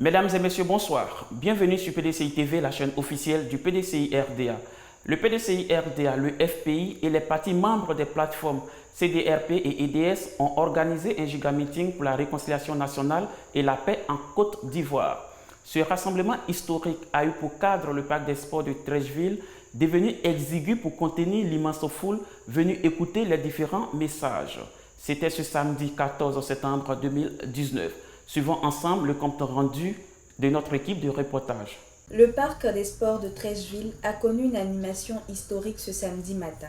Mesdames et messieurs, bonsoir. Bienvenue sur PDCI TV, la chaîne officielle du PDCI RDA. Le PDCI RDA, le FPI et les partis membres des plateformes CDRP et EDS ont organisé un giga-meeting pour la réconciliation nationale et la paix en Côte d'Ivoire. Ce rassemblement historique a eu pour cadre le parc des sports de Treichville, devenu exigu pour contenir l'immense foule venue écouter les différents messages. C'était ce samedi 14 septembre 2019. Suivons ensemble le compte rendu de notre équipe de reportage. Le parc des sports de Treichville a connu une animation historique ce samedi matin.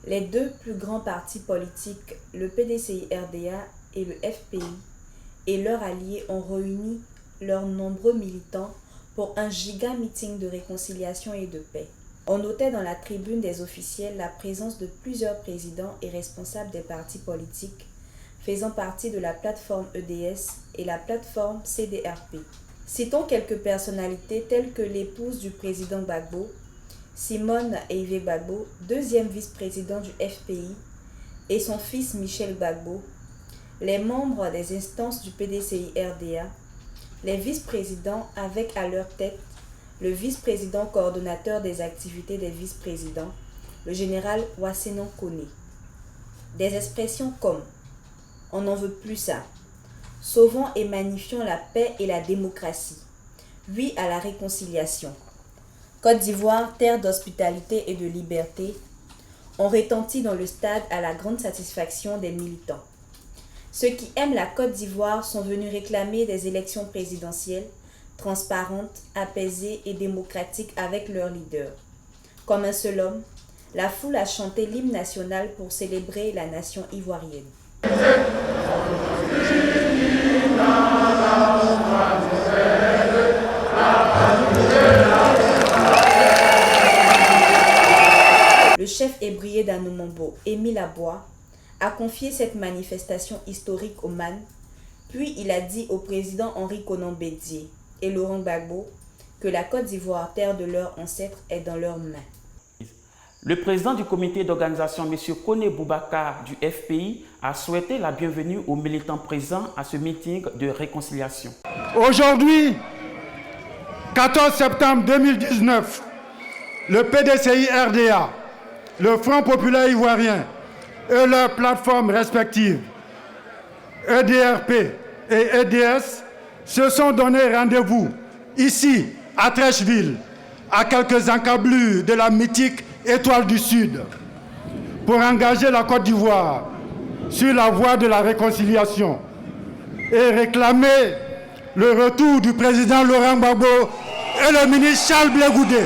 Les deux plus grands partis politiques, le PDCI-RDA et le FPI, et leurs alliés ont réuni leurs nombreux militants pour un giga-meeting de réconciliation et de paix. On notait dans la tribune des officiels la présence de plusieurs présidents et responsables des partis politiques faisant partie de la plateforme EDS et la plateforme CDRP. Citons quelques personnalités telles que l'épouse du président Gbagbo, Simone Eivé Gbagbo, deuxième vice-président du FPI, et son fils Michel Gbagbo, les membres des instances du PDCI-RDA, les vice-présidents avec à leur tête le vice-président coordonnateur des activités des vice-présidents, le général Wassenon Koné. Des expressions comme « on n'en veut plus ça »,« sauvons et magnifions la paix et la démocratie »,« oui à la réconciliation »,« Côte d'Ivoire, terre d'hospitalité et de liberté » ont retenti dans le stade à la grande satisfaction des militants. Ceux qui aiment la Côte d'Ivoire sont venus réclamer des élections présidentielles transparentes, apaisées et démocratiques avec leur leader. Comme un seul homme, la foule a chanté l'hymne national pour célébrer la nation ivoirienne. Le chef ébrié d'Anoumombo, Émile Abois, a confié cette manifestation historique au MAN, puis il a dit au président Henri Konan Bédié et Laurent Gbagbo que la Côte d'Ivoire, terre de leurs ancêtres, est dans leurs mains. Le président du comité d'organisation, M. Koné Boubacar du FPI, a souhaité la bienvenue aux militants présents à ce meeting de réconciliation. Aujourd'hui, 14 septembre 2019, le PDCI-RDA, le Front populaire ivoirien et leurs plateformes respectives, EDRP et EDS, se sont donné rendez-vous ici, à Treichville, à quelques encablures de la mythique Étoile du Sud, pour engager la Côte d'Ivoire sur la voie de la réconciliation et réclamer le retour du président Laurent Gbagbo et le ministre Charles Blé Goudé.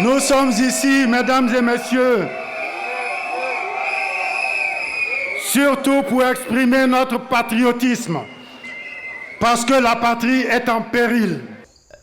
Nous sommes ici, mesdames et messieurs, surtout pour exprimer notre patriotisme, parce que la patrie est en péril.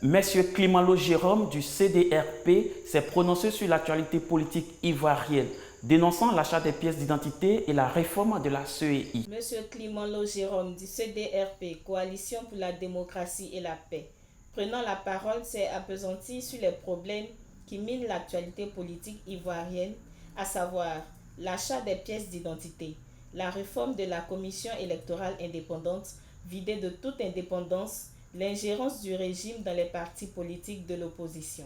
Monsieur Climalo Jérôme du CDRP s'est prononcé sur l'actualité politique ivoirienne, dénonçant l'achat des pièces d'identité et la réforme de la CEI. Monsieur Climalo Jérôme du CDRP, Coalition pour la démocratie et la paix, prenant la parole, s'est appesanti sur les problèmes qui minent l'actualité politique ivoirienne, à savoir l'achat des pièces d'identité, la réforme de la commission électorale indépendante, vidée de toute indépendance, l'ingérence du régime dans les partis politiques de l'opposition.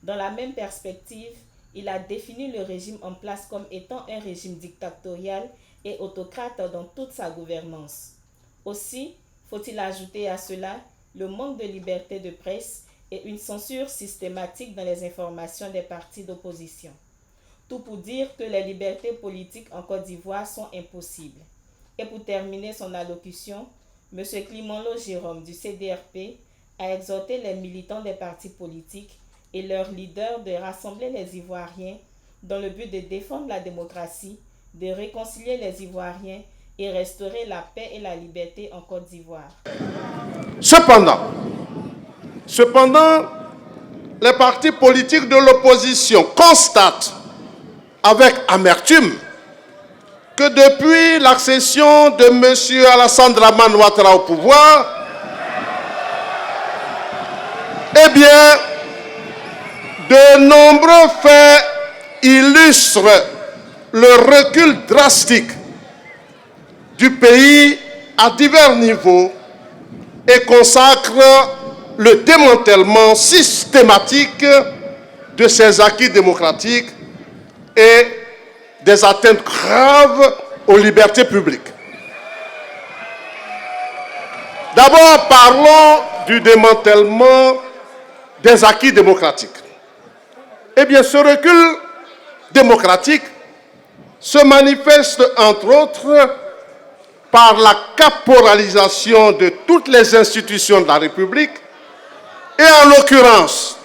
Dans la même perspective, il a défini le régime en place comme étant un régime dictatorial et autocrate dans toute sa gouvernance. Aussi, faut-il ajouter à cela le manque de liberté de presse et une censure systématique dans les informations des partis d'opposition. Tout pour dire que les libertés politiques en Côte d'Ivoire sont impossibles. Et pour terminer son allocution, M. Climalo Jérôme du CDRP a exhorté les militants des partis politiques et leurs leaders de rassembler les Ivoiriens dans le but de défendre la démocratie, de réconcilier les Ivoiriens et restaurer la paix et la liberté en Côte d'Ivoire. Cependant, les partis politiques de l'opposition constatent avec amertume que depuis l'accession de M. Alassane Dramane Ouattara au pouvoir, eh bien, de nombreux faits illustrent le recul drastique du pays à divers niveaux et consacre le démantèlement systématique de ces acquis démocratiques et des atteintes graves aux libertés publiques. D'abord, parlons du démantèlement des acquis démocratiques. Eh bien, ce recul démocratique se manifeste, entre autres, par la caporalisation de toutes les institutions de la République et, en l'occurrence,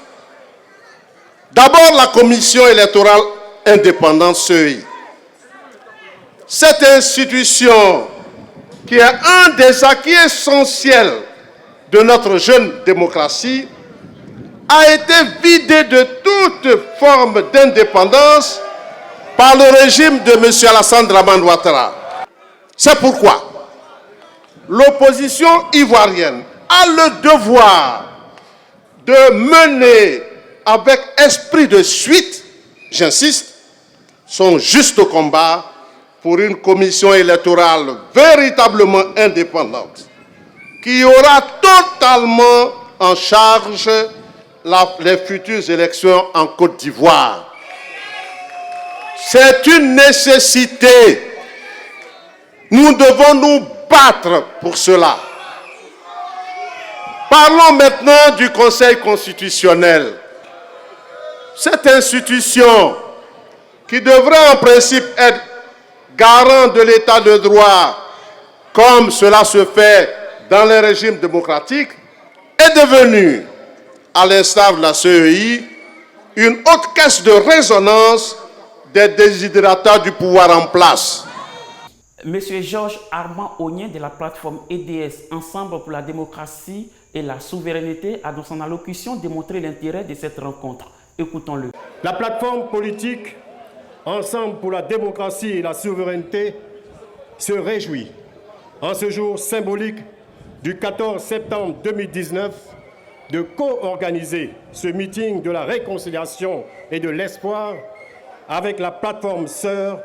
d'abord la Commission électorale indépendante CEI. Cette institution, qui est un des acquis essentiels de notre jeune démocratie, a été vidée de toute forme d'indépendance par le régime de M. Alassane Dramane Ouattara. C'est pourquoi l'opposition ivoirienne a le devoir de mener avec esprit de suite, j'insiste, son juste combat pour une commission électorale véritablement indépendante qui aura totalement en charge les futures élections en Côte d'Ivoire. C'est une nécessité. Nous devons nous battre pour cela. Parlons maintenant du Conseil constitutionnel. Cette institution, qui devrait en principe être garant de l'état de droit, comme cela se fait dans les régimes démocratiques, est devenue, à l'instar de la CEI, une haute caisse de résonance des désidératas du pouvoir en place. Monsieur Georges Armand Ognien de la plateforme EDS, Ensemble pour la démocratie et la souveraineté, a dans son allocution démontré l'intérêt de cette rencontre. Écoutons-le. La plateforme politique Ensemble pour la démocratie et la souveraineté se réjouit en ce jour symbolique du 14 septembre 2019 de co-organiser ce meeting de la réconciliation et de l'espoir avec la plateforme sœur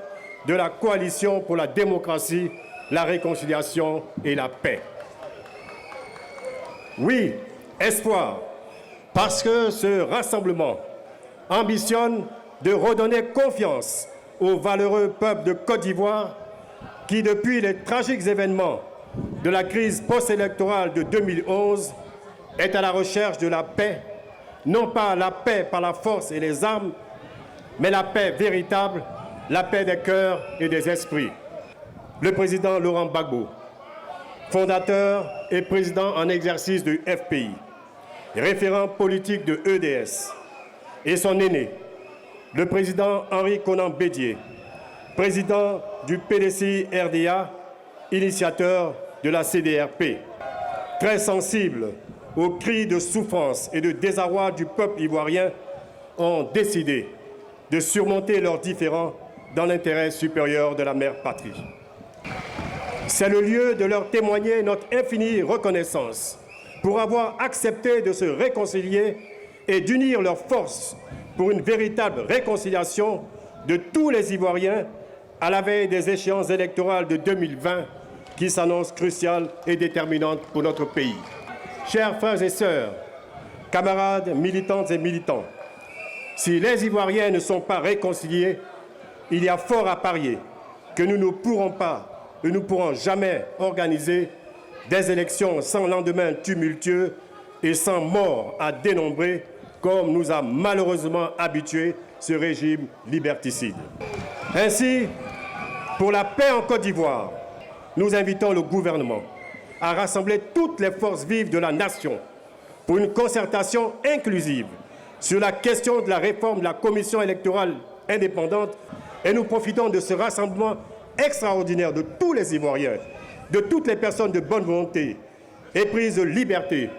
de la coalition pour la démocratie, la réconciliation et la paix. Oui, espoir, parce que ce rassemblement ambitionne de redonner confiance au valeureux peuple de Côte d'Ivoire qui, depuis les tragiques événements de la crise post-électorale de 2011, est à la recherche de la paix, non pas la paix par la force et les armes, mais la paix véritable, la paix des cœurs et des esprits. Le président Laurent Gbagbo, fondateur et président en exercice du FPI, référent politique de EDS, et son aîné, le président Henri Konan Bédié, président du PDCI RDA, initiateur de la CDRP, très sensible aux cris de souffrance et de désarroi du peuple ivoirien, ont décidé de surmonter leurs différends dans l'intérêt supérieur de la mère patrie. C'est le lieu de leur témoigner notre infinie reconnaissance pour avoir accepté de se réconcilier et d'unir leurs forces pour une véritable réconciliation de tous les Ivoiriens à la veille des échéances électorales de 2020 qui s'annoncent cruciales et déterminantes pour notre pays. Chers frères et sœurs, camarades militantes et militants, si les Ivoiriens ne sont pas réconciliés, il y a fort à parier que nous ne pourrons pas et nous ne pourrons jamais organiser des élections sans lendemain tumultueux et sans morts à dénombrer, comme nous a malheureusement habitués ce régime liberticide. Ainsi, pour la paix en Côte d'Ivoire, nous invitons le gouvernement à rassembler toutes les forces vives de la nation pour une concertation inclusive sur la question de la réforme de la commission électorale indépendante, et nous profitons de ce rassemblement extraordinaire de tous les Ivoiriens, de toutes les personnes de bonne volonté, éprises de liberté,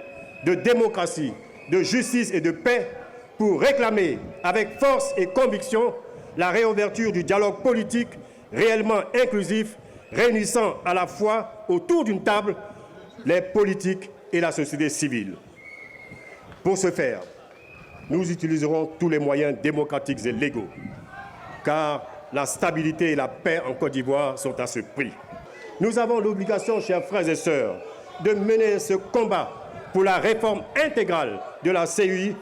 de démocratie, de justice et de paix, pour réclamer avec force et conviction la réouverture du dialogue politique réellement inclusif, réunissant à la fois autour d'une table les politiques et la société civile. Pour ce faire, nous utiliserons tous les moyens démocratiques et légaux, car la stabilité et la paix en Côte d'Ivoire sont à ce prix. nous avons l'obligation, chers frères et sœurs, de mener ce combat pour la réforme intégrale de la CEI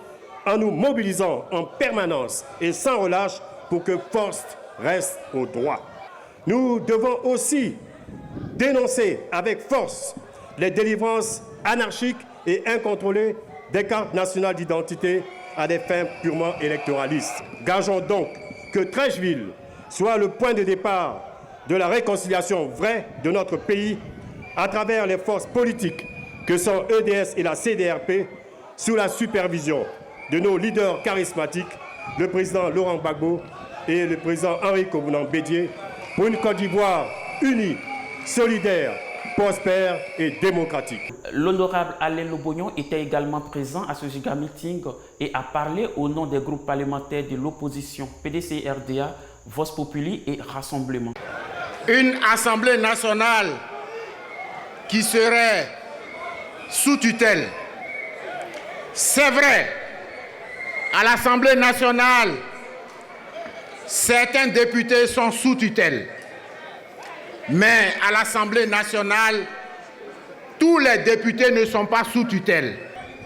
en nous mobilisant en permanence et sans relâche pour que force reste au droit. Nous devons aussi dénoncer avec force les délivrances anarchiques et incontrôlées des cartes nationales d'identité à des fins purement électoralistes. Gageons donc que Treichville soit le point de départ de la réconciliation vraie de notre pays à travers les forces politiques que sont EDS et la CDRP sous la supervision de nos leaders charismatiques, le président Laurent Gbagbo et le président Henri Konan Bédié, pour une Côte d'Ivoire unie, solidaire, prospère et démocratique. L'honorable Alain Lobognon était également présent à ce giga meeting et a parlé au nom des groupes parlementaires de l'opposition PDCI-RDA, Vox Populi et Rassemblement. Une Assemblée nationale qui serait sous tutelle. C'est vrai, à l'Assemblée nationale, certains députés sont sous tutelle. Mais à l'Assemblée nationale, tous les députés ne sont pas sous tutelle.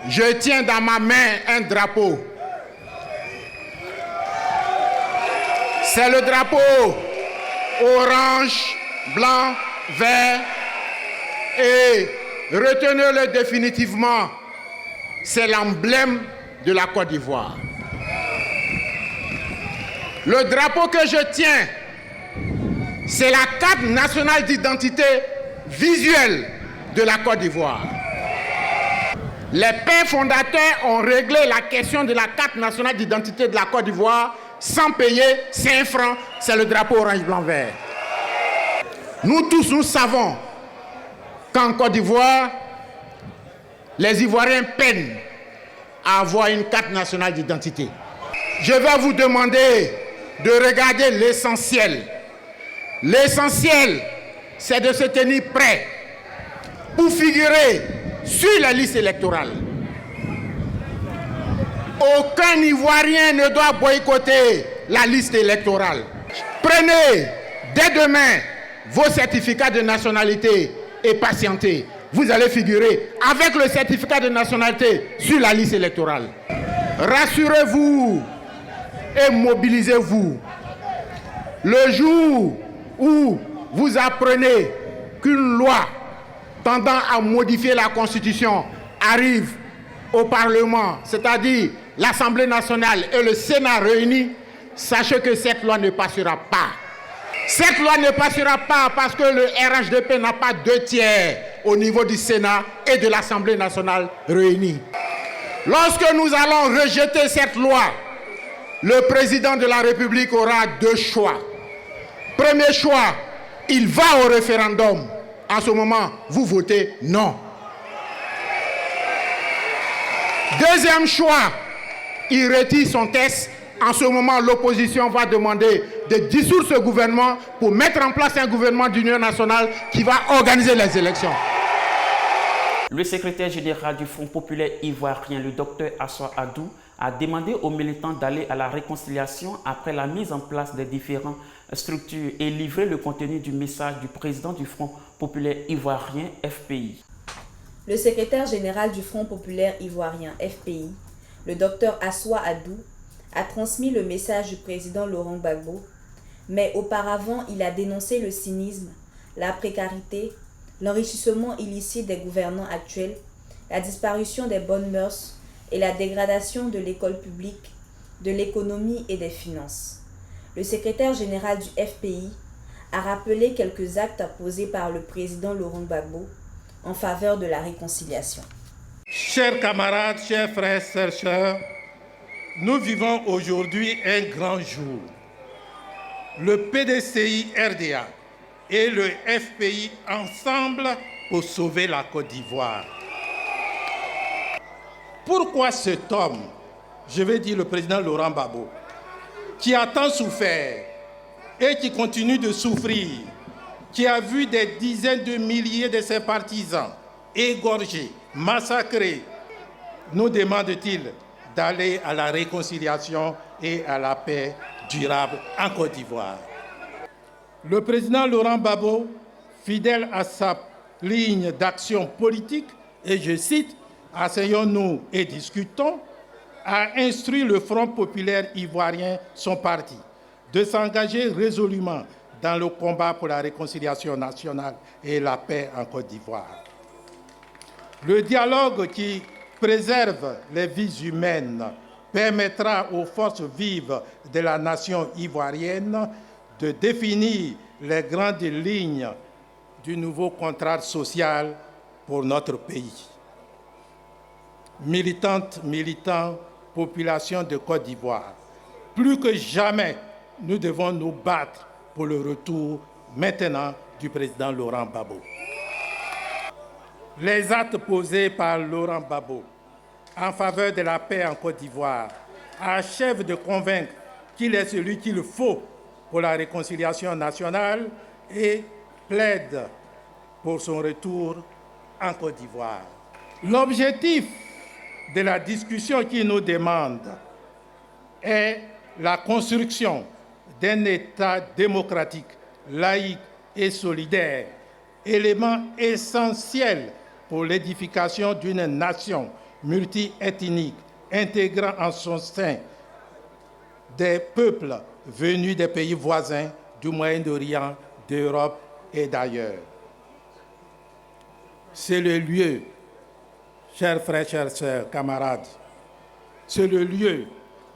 Je tiens dans ma main un drapeau. C'est le drapeau orange, blanc, vert. Et retenez-le définitivement, c'est l'emblème de la Côte d'Ivoire. Le drapeau que je tiens, c'est la carte nationale d'identité visuelle de la Côte d'Ivoire. Les pères fondateurs ont réglé la question de la carte nationale d'identité de la Côte d'Ivoire sans payer 5 francs, c'est le drapeau orange, blanc, vert. Nous tous, nous savons qu'en Côte d'Ivoire, les Ivoiriens peinent à avoir une carte nationale d'identité. Je vais vous demander de regarder l'essentiel. L'essentiel, c'est de se tenir prêt pour figurer sur la liste électorale. Aucun Ivoirien ne doit boycotter la liste électorale. Prenez dès demain vos certificats de nationalité et patientez. Vous allez figurer avec le certificat de nationalité sur la liste électorale. Rassurez-vous et mobilisez-vous. Le jour où vous apprenez qu'une loi tendant à modifier la Constitution arrive au Parlement, c'est-à-dire l'Assemblée nationale et le Sénat réunis, sachez que cette loi ne passera pas. Cette loi ne passera pas parce que le RHDP n'a pas 2/3 au niveau du Sénat et de l'Assemblée nationale réunis. Lorsque nous allons rejeter cette loi, le président de la République aura 2 choix. Premier choix, il va au référendum. En ce moment, vous votez non. Deuxième choix, il retire son texte. En ce moment, l'opposition va demander de dissoudre ce gouvernement pour mettre en place un gouvernement d'union nationale qui va organiser les élections. Le secrétaire général du Front populaire ivoirien, le docteur Assoua Adou, a demandé aux militants d'aller à la réconciliation après la mise en place des différentes structures et livrer le contenu du message du président du Front populaire ivoirien, FPI. Le secrétaire général du Front populaire ivoirien, FPI, le docteur Assoua Adou, a transmis le message du président Laurent Gbagbo, mais auparavant il a dénoncé le cynisme, la précarité, l'enrichissement illicite des gouvernants actuels, la disparition des bonnes mœurs et la dégradation de l'école publique, de l'économie et des finances. Le secrétaire général du FPI a rappelé quelques actes posés par le président Laurent Gbagbo en faveur de la réconciliation. Chers camarades, chers frères, sœurs, nous vivons aujourd'hui un grand jour. Le PDCI-RDA et le FPI ensemble pour sauver la Côte d'Ivoire. Pourquoi cet homme, je vais dire le président Laurent Gbagbo, qui a tant souffert et qui continue de souffrir, qui a vu des dizaines de milliers de ses partisans égorgés, massacrés, nous demande-t-il d'aller à la réconciliation et à la paix durable en Côte d'Ivoire. Le président Laurent Gbagbo fidèle à sa ligne d'action politique, et je cite, « Asseyons-nous et discutons », a instruit le Front populaire ivoirien, son parti, de s'engager résolument dans le combat pour la réconciliation nationale et la paix en Côte d'Ivoire. Le dialogue qui préserve les vies humaines permettra aux forces vives de la nation ivoirienne de définir les grandes lignes du nouveau contrat social pour notre pays. Militantes, militants, population de Côte d'Ivoire, plus que jamais, nous devons nous battre pour le retour maintenant du président Laurent Gbagbo. Les actes posés par Laurent Gbagbo en faveur de la paix en Côte d'Ivoire achèvent de convaincre qu'il est celui qu'il faut pour la réconciliation nationale et plaide pour son retour en Côte d'Ivoire. L'objectif de la discussion qui nous demande est la construction d'un État démocratique, laïque et solidaire, élément essentiel pour l'édification d'une nation multi-ethnique, intégrant en son sein des peuples venus des pays voisins du Moyen-Orient, d'Europe et d'ailleurs. C'est le lieu, chers frères, chères sœurs, camarades, c'est le lieu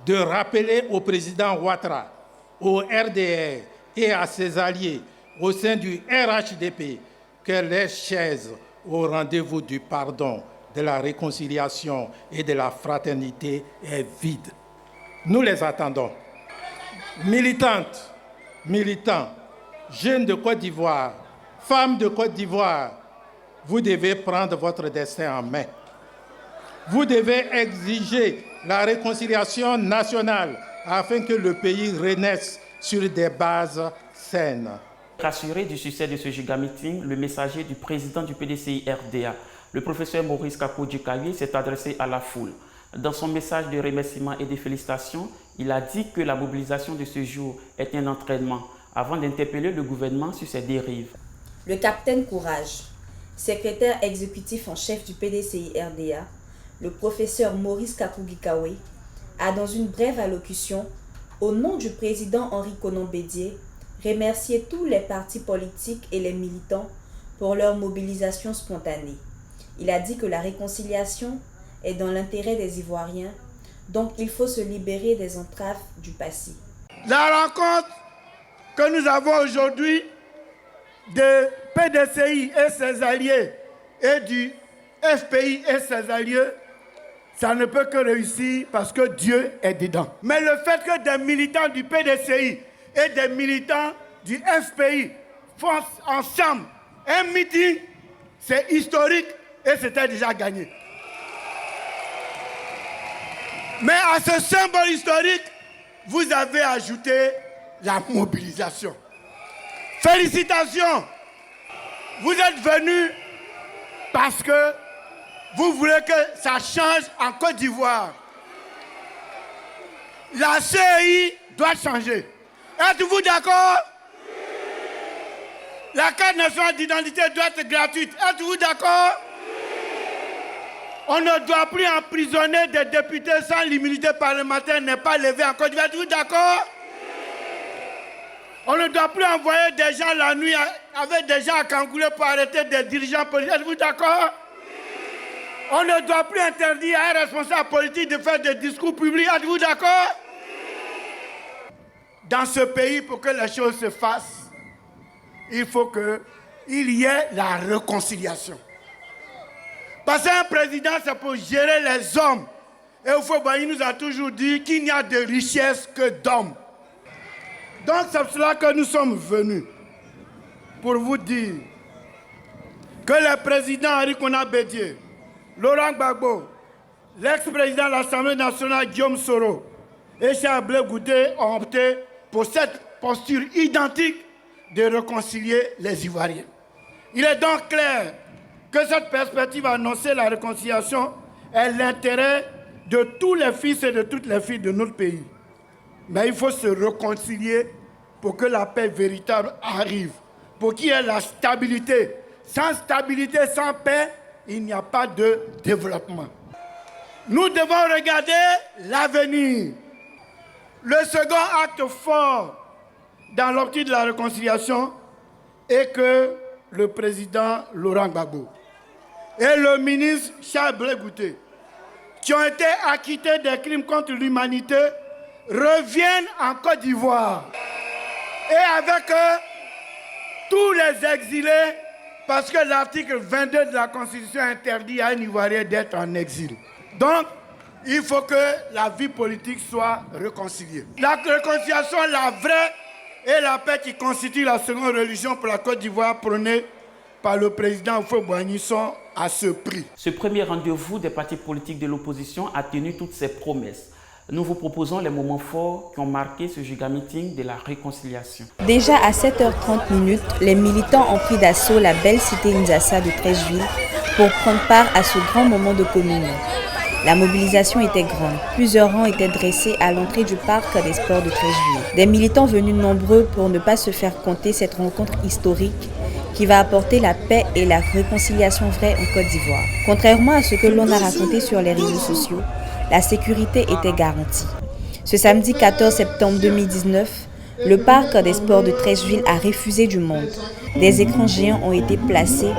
de rappeler au président Ouattara, au RDR et à ses alliés au sein du RHDP que les chaises au rendez-vous du pardon, de la réconciliation et de la fraternité est vide. Nous les attendons. Militantes, militants, jeunes de Côte d'Ivoire, femmes de Côte d'Ivoire, vous devez prendre votre destin en main. Vous devez exiger la réconciliation nationale afin que le pays renaisse sur des bases saines. Rassuré du succès de ce giga-meeting, le messager du président du PDCI-RDA, le professeur Maurice Kapo-Djikaye, s'est adressé à la foule. Dans son message de remerciement et de félicitations, il a dit que la mobilisation de ce jour est un entraînement avant d'interpeller le gouvernement sur ses dérives. Le capitaine Courage, secrétaire exécutif en chef du PDCI-RDA, le professeur Maurice Kapo-Djikaye, a dans une brève allocution, au nom du président Henri Konan Bédié, remercié tous les partis politiques et les militants pour leur mobilisation spontanée. Il a dit que la réconciliation est dans l'intérêt des Ivoiriens, donc il faut se libérer des entraves du passé. La rencontre que nous avons aujourd'hui de PDCI et ses alliés et du FPI et ses alliés, ça ne peut que réussir parce que Dieu est dedans. Mais le fait que des militants du PDCI et des militants du FPI font ensemble un meeting, c'est historique et c'était déjà gagné. Mais à ce symbole historique, vous avez ajouté la mobilisation. Félicitations! Vous êtes venus parce que vous voulez que ça change en Côte d'Ivoire. La CEI doit changer. Êtes-vous d'accord? La carte nationale d'identité doit être gratuite. Êtes-vous d'accord? On ne doit plus emprisonner des députés sans l'immunité parlementaire n'est pas levée en Côte d'Ivoire. Êtes-vous d'accord? On ne doit plus envoyer des gens la nuit avec des gens à Kangoulé pour arrêter des dirigeants politiques. Êtes-vous d'accord? On ne doit plus interdire à un responsable politique de faire des discours publics. Êtes-vous d'accord? Dans ce pays, pour que les choses se fassent, il faut qu'il y ait la réconciliation. Parce qu'un président, c'est pour gérer les hommes. Et Houphouët-Boigny nous a toujours dit qu'il n'y a de richesse que d'hommes. Donc c'est pour cela que nous sommes venus, pour vous dire que le président Henri Konan Bédié, Laurent Gbagbo, l'ex-président de l'Assemblée nationale Guillaume Soro et Cheikh Blé Goudé ont opté pour cette posture identique de réconcilier les Ivoiriens. Il est donc clair que cette perspective annoncer la réconciliation est l'intérêt de tous les fils et de toutes les filles de notre pays. Mais il faut se réconcilier pour que la paix véritable arrive, pour qu'il y ait la stabilité. Sans stabilité, sans paix, il n'y a pas de développement. Nous devons regarder l'avenir. Le second acte fort dans l'optique de la réconciliation est que le président Laurent Gbagbo et le ministre Charles Blé Goutté, qui ont été acquittés des crimes contre l'humanité, reviennent en Côte d'Ivoire. Et avec eux, tous les exilés, parce que l'article 22 de la Constitution interdit à un Ivoirien d'être en exil. Donc, il faut que la vie politique soit réconciliée. La réconciliation, la vraie, et la paix qui constitue la seconde religion pour la Côte d'Ivoire prônée par le président Houphouët-Boigny sont à ce prix. Ce premier rendez-vous des partis politiques de l'opposition a tenu toutes ses promesses. Nous vous proposons les moments forts qui ont marqué ce giga meeting de la réconciliation. Déjà à 7h30, les militants ont pris d'assaut la belle cité Nzassa de Treichville pour prendre part à ce grand moment de communion. La mobilisation était grande. Plusieurs rangs étaient dressés à l'entrée du parc des sports de Treichville. Des militants venus nombreux pour ne pas se faire compter cette rencontre historique qui va apporter la paix et la réconciliation vraie en Côte d'Ivoire. Contrairement à ce que l'on a raconté sur les réseaux sociaux, la sécurité était garantie. Ce samedi 14 septembre 2019, le parc des sports de Treichville a refusé du monde. Des écrans géants ont été placés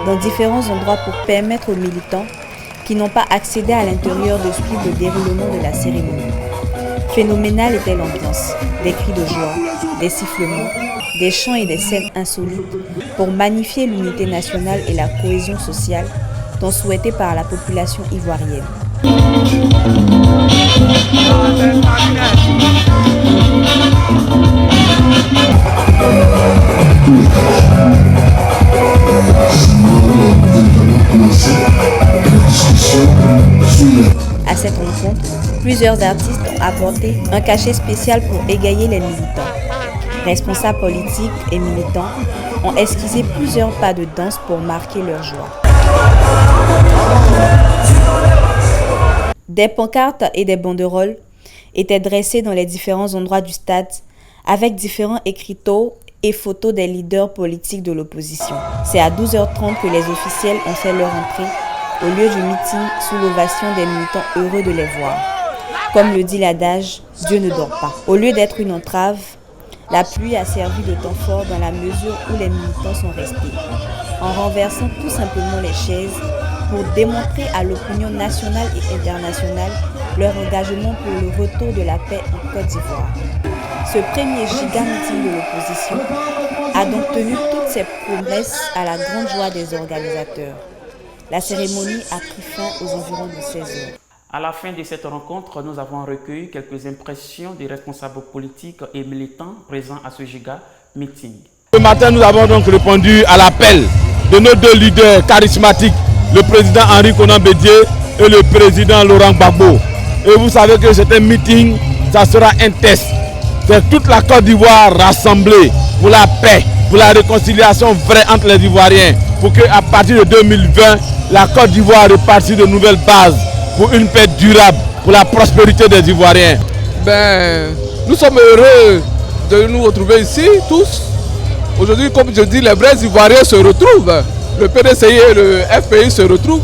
dans différents endroits pour permettre aux militants qui n'ont pas accédé à l'intérieur de suivre le déroulement de la cérémonie. Phénoménale était l'ambiance, des cris de joie, des sifflements, des chants et des scènes insolites pour magnifier l'unité nationale et la cohésion sociale tant souhaitée par la population ivoirienne. À cette rencontre, plusieurs artistes ont apporté un cachet spécial pour égayer les militants. Responsables politiques et militants ont esquissé plusieurs pas de danse pour marquer leur joie. Des pancartes et des banderoles étaient dressées dans les différents endroits du stade avec différents écriteaux et photos des leaders politiques de l'opposition. C'est à 12h30 que les officiels ont fait leur entrée au lieu du meeting sous l'ovation des militants heureux de les voir. Comme le dit l'adage, Dieu ne dort pas. Au lieu d'être une entrave, la pluie a servi de temps fort dans la mesure où les militants sont restés, en renversant tout simplement les chaises pour démontrer à l'opinion nationale et internationale leur engagement pour le retour de la paix en Côte d'Ivoire. Ce premier giga meeting de l'opposition a donc tenu toutes ses promesses à la grande joie des organisateurs. La cérémonie a pris fin aux environs de 16 heures. À la fin de cette rencontre, nous avons recueilli quelques impressions des responsables politiques et militants présents à ce giga meeting. Ce matin, nous avons donc répondu à l'appel de nos deux leaders charismatiques, le président Henri Konan Bédié et le président Laurent Gbagbo. Et vous savez que c'est un meeting, ça sera un test. C'est toute la Côte d'Ivoire rassemblée pour la paix, pour la réconciliation vraie entre les Ivoiriens, pour qu'à partir de 2020, la Côte d'Ivoire repartisse de nouvelles bases pour une paix durable, pour la prospérité des Ivoiriens. Nous sommes heureux de nous retrouver ici, tous. Aujourd'hui, comme je dis, les vrais Ivoiriens se retrouvent. Le PDCI et le FPI se retrouvent.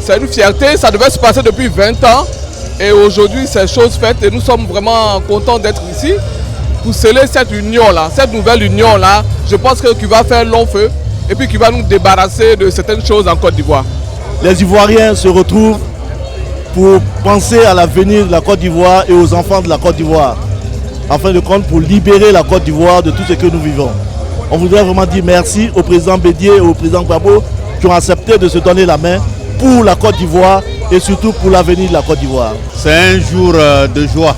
C'est une fierté, ça devait se passer depuis 20 ans. Et aujourd'hui, c'est chose faite et nous sommes vraiment contents d'être ici pour sceller cette union-là, cette nouvelle union-là. Je pense que qui va faire long feu et puis qui va nous débarrasser de certaines choses en Côte d'Ivoire. Les Ivoiriens se retrouvent pour penser à l'avenir de la Côte d'Ivoire et aux enfants de la Côte d'Ivoire, en fin de compte pour libérer la Côte d'Ivoire de tout ce que nous vivons. On voudrait vraiment dire merci au président Bédié et au président Gbagbo qui ont accepté de se donner la main pour la Côte d'Ivoire et surtout pour l'avenir de la Côte d'Ivoire. C'est un jour de joie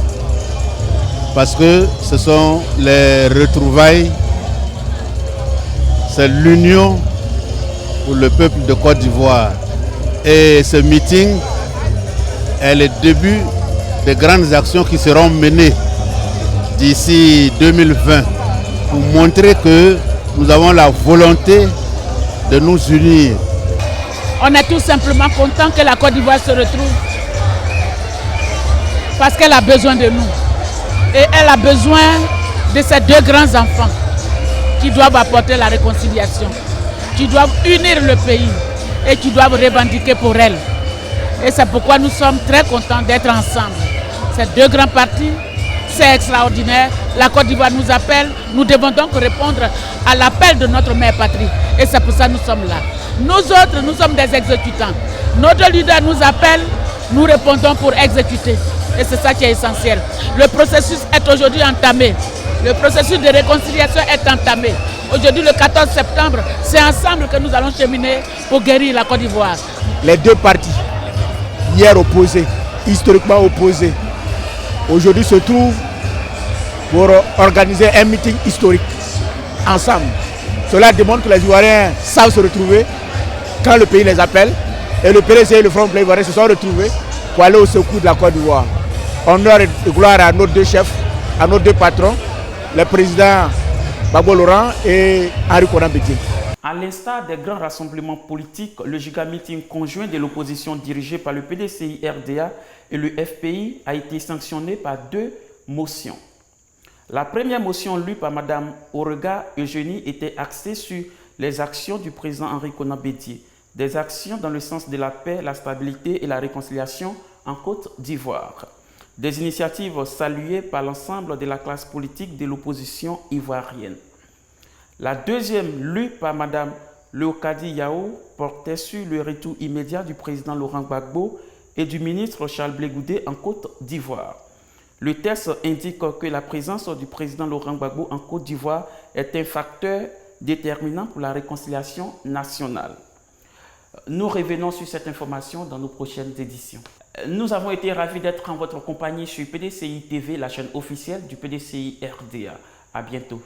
parce que ce sont les retrouvailles, c'est l'union pour le peuple de Côte d'Ivoire. Et ce meeting est le début de grandes actions qui seront menées d'ici 2020 pour montrer que nous avons la volonté de nous unir. On est tout simplement content que la Côte d'Ivoire se retrouve parce qu'elle a besoin de nous et elle a besoin de ses deux grands enfants. qui doivent apporter la réconciliation, qui doivent unir le pays et qui doivent revendiquer pour elle. Et c'est pourquoi nous sommes très contents d'être ensemble. Ces deux grands partis, c'est extraordinaire. La Côte d'Ivoire nous appelle. Nous devons donc répondre à l'appel de notre mère patrie. Et c'est pour ça que nous sommes là. Nous autres, nous sommes des exécutants. Notre leader nous appelle, nous répondons pour exécuter. Et c'est ça qui est essentiel. Le processus est aujourd'hui entamé. Le processus de réconciliation est entamé. Aujourd'hui, le 14 septembre, c'est ensemble que nous allons cheminer pour guérir la Côte d'Ivoire. Les deux partis, hier opposés, historiquement opposés, aujourd'hui se trouvent pour organiser un meeting historique ensemble. Cela démontre que les Ivoiriens savent se retrouver quand le pays les appelle. Et le PDCI et le Front populaire ivoirien se sont retrouvés pour aller au secours de la Côte d'Ivoire. Honneur et gloire à nos deux chefs, à nos deux patrons, le président Gbagbo Laurent et Henri Konan Bédié. À l'instar des grands rassemblements politiques, le giga meeting conjoint de l'opposition dirigé par le PDCI-RDA et le FPI a été sanctionné par deux motions. La première motion lue par Mme Orega Eugénie était axée sur les actions du président Henri Konan Bédié, des actions dans le sens de la paix, la stabilité et la réconciliation en Côte d'Ivoire. Des initiatives saluées par l'ensemble de la classe politique de l'opposition ivoirienne. La deuxième, lue par Mme Leokadi Yao, portait sur le retour immédiat du président Laurent Gbagbo et du ministre Charles Blé Goudé en Côte d'Ivoire. Le texte indique que la présence du président Laurent Gbagbo en Côte d'Ivoire est un facteur déterminant pour la réconciliation nationale. Nous revenons sur cette information dans nos prochaines éditions. Nous avons été ravis d'être en votre compagnie sur PDCI TV, la chaîne officielle du PDCI RDA. À bientôt.